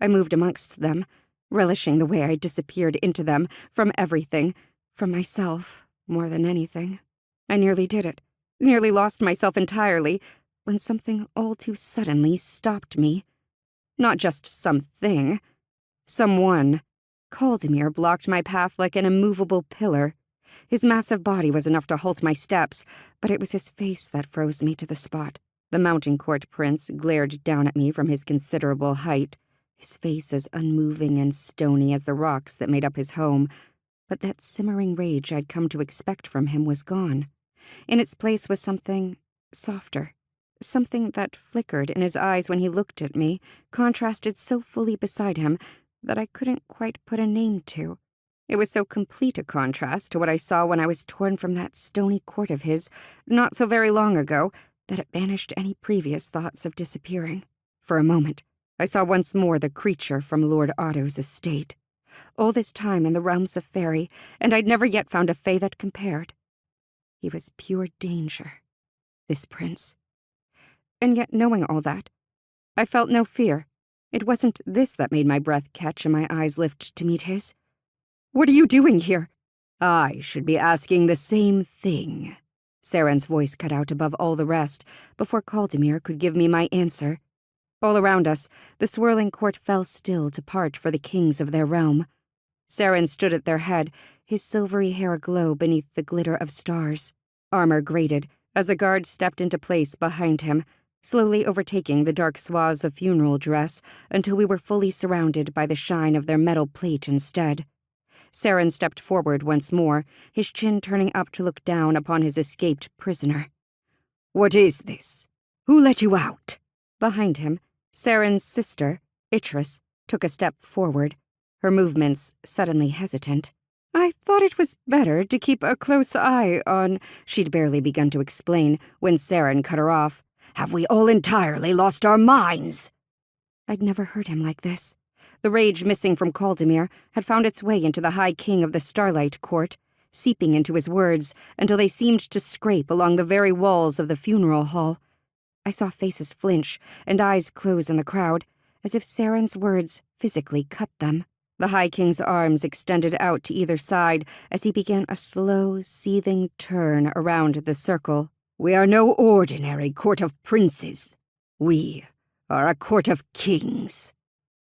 I moved amongst them, relishing the way I disappeared into them, from everything, from myself, more than anything. I nearly did it, nearly lost myself entirely, when something all too suddenly stopped me. Not just something. Someone. Caldemir blocked my path like an immovable pillar. His massive body was enough to halt my steps, but it was his face that froze me to the spot. The mountain court prince glared down at me from his considerable height, his face as unmoving and stony as the rocks that made up his home, but that simmering rage I'd come to expect from him was gone. In its place was something softer, something that flickered in his eyes when he looked at me, contrasted so fully beside him that I couldn't quite put a name to. It was so complete a contrast to what I saw when I was torn from that stony court of his, not so very long ago, that it banished any previous thoughts of disappearing. For a moment, I saw once more the creature from Lord Otto's estate. All this time in the realms of fairy, and I'd never yet found a fae that compared. He was pure danger, this prince. And yet, knowing all that, I felt no fear. It wasn't this that made my breath catch and my eyes lift to meet his. "What are you doing here?" "I should be asking the same thing." Saren's voice cut out above all the rest before Caldemir could give me my answer. All around us, the swirling court fell still to part for the kings of their realm. Saren stood at their head, his silvery hair aglow beneath the glitter of stars. Armor grated as a guard stepped into place behind him, slowly overtaking the dark swathes of funeral dress until we were fully surrounded by the shine of their metal plate instead. Saren stepped forward once more, his chin turning up to look down upon his escaped prisoner. "What is this? Who let you out?" Behind him, Saren's sister, Itris, took a step forward, her movements suddenly hesitant. "I thought it was better to keep a close eye on—" she'd barely begun to explain when Saren cut her off. "Have we all entirely lost our minds?" I'd never heard him like this. The rage missing from Caldemir had found its way into the High King of the Starlight Court, seeping into his words until they seemed to scrape along the very walls of the funeral hall. I saw faces flinch and eyes close in the crowd, as if Saren's words physically cut them. The High King's arms extended out to either side as he began a slow, seething turn around the circle. "We are no ordinary court of princes. We are a court of kings."